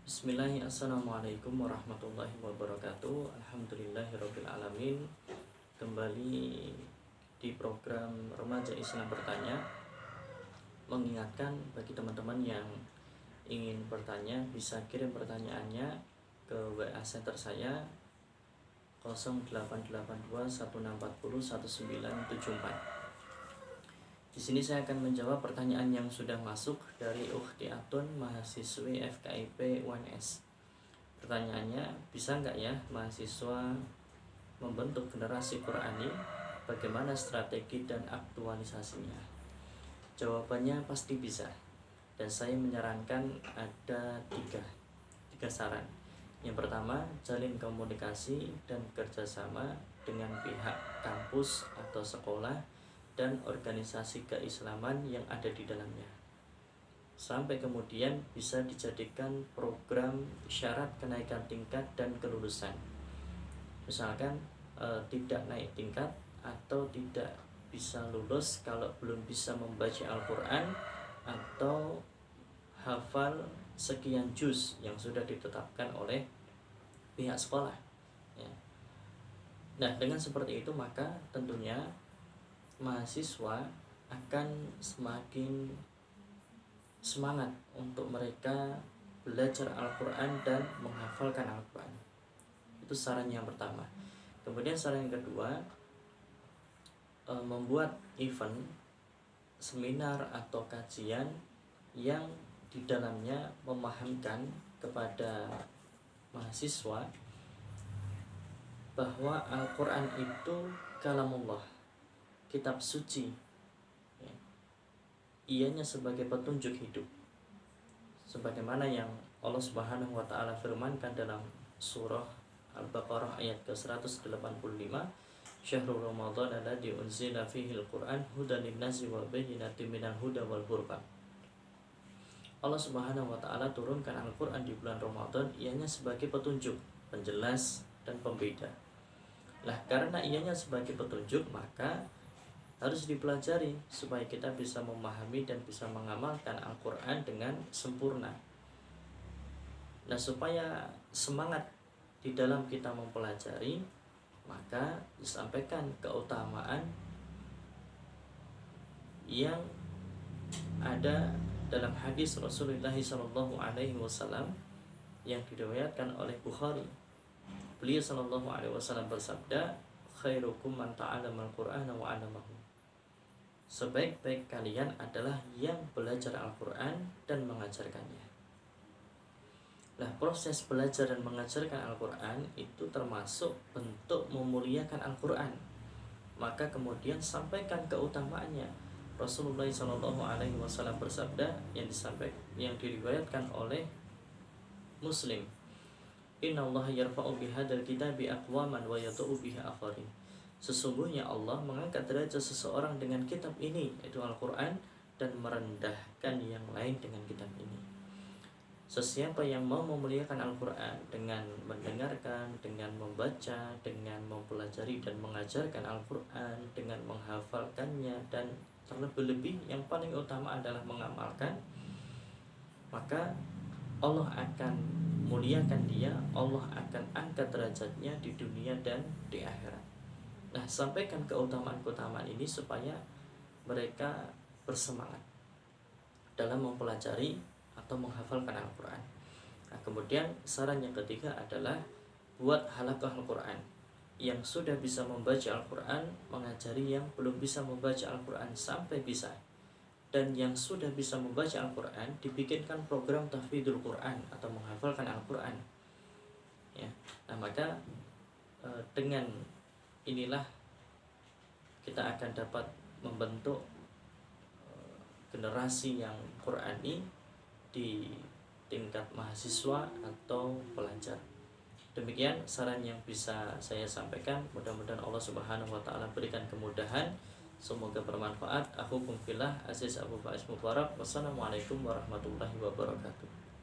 Bismillahirrahmanirrahim. Assalamualaikum warahmatullahi wabarakatuh. Alhamdulillahirrabbilalamin. Kembali di program Remaja Islam Bertanya, mengingatkan bagi teman-teman yang ingin bertanya bisa kirim pertanyaannya ke WA center saya 088216401974. Di sini saya akan menjawab pertanyaan yang sudah masuk dari Ukhti Atun, mahasiswi FKIP UNS. Pertanyaannya, bisa nggak ya mahasiswa membentuk generasi Qurani? Bagaimana strategi dan aktualisasinya? Jawabannya pasti bisa. Dan saya menyarankan ada tiga saran. Yang pertama, jalin komunikasi dan kerjasama dengan pihak kampus atau sekolah dan organisasi keislaman yang ada di dalamnya, sampai kemudian bisa dijadikan program syarat kenaikan tingkat dan kelulusan. Misalkan tidak naik tingkat atau tidak bisa lulus kalau belum bisa membaca Al-Quran atau hafal sekian juz yang sudah ditetapkan oleh pihak sekolah ya. Nah, dengan seperti itu maka tentunya mahasiswa akan semakin semangat untuk mereka belajar Al-Quran dan menghafalkan Al-Quran. Itu saran yang pertama. Kemudian saran yang kedua, membuat event, seminar atau kajian yang di dalamnya memahamkan kepada mahasiswa bahwa Al-Quran itu kalamullah, kitab suci ya. Ianya sebagai petunjuk hidup, sebagaimana yang Allah Subhanahu wa taala firmankan dalam surah Al-Baqarah ayat ke-185, Syahrul Ramadan alladzi unzila fihi al-Qur'an hudan lin-nasi wa bayyinatin minal huda wal furqan. Allah Subhanahu wa taala turunkan Al-Qur'an di bulan Ramadan, ianya sebagai petunjuk, penjelas dan pembeda. Lah, karena ianya sebagai petunjuk, maka harus dipelajari supaya kita bisa memahami dan bisa mengamalkan Al-Quran dengan sempurna. Nah, supaya semangat di dalam kita mempelajari, maka disampaikan keutamaan yang ada dalam hadis Rasulullah SAW yang diriwayatkan oleh Bukhari. Beliau SAW bersabda, khairukum man ta'allama al-Qur'ana wa 'allamahu. Sebaik-baik kalian adalah yang belajar Al-Quran dan mengajarkannya. Nah, proses belajar dan mengajarkan Al-Quran itu termasuk bentuk memuliakan Al-Quran. Maka kemudian sampaikan keutamaannya. Rasulullah SAW bersabda yang diriwayatkan oleh Muslim, Inna Allah yarfa'u bihadal kitabi aqwaman wa yatu'u biha akharin. Sesungguhnya Allah mengangkat derajat seseorang dengan kitab ini, yaitu Al-Quran, dan merendahkan yang lain dengan kitab ini. Sesiapa yang mau memuliakan Al-Quran dengan mendengarkan, dengan membaca, dengan mempelajari dan mengajarkan Al-Quran, dengan menghafalkannya, dan terlebih-lebih yang paling utama adalah mengamalkan, maka Allah akan muliakan dia, Allah akan angkat derajatnya di dunia dan di akhirat. Nah, sampaikan keutamaan-keutamaan ini supaya mereka bersemangat dalam mempelajari atau menghafalkan Al-Quran. Nah, kemudian saran yang ketiga adalah buat halaqah Al-Quran. Yang sudah bisa membaca Al-Quran mengajari yang belum bisa membaca Al-Quran sampai bisa. Dan yang sudah bisa membaca Al-Quran dibikinkan program tahfidzul Quran atau menghafalkan Al-Quran ya. Nah, maka dengan inilah kita akan dapat membentuk generasi yang Qurani di tingkat mahasiswa atau pelajar. Demikian saran yang bisa saya sampaikan. Mudah-mudahan Allah Subhanahu wa taala berikan kemudahan. Semoga bermanfaat. Akhukum fillah, Aziz Abu Faiz Mubarak. Wassalamualaikum warahmatullahi wabarakatuh.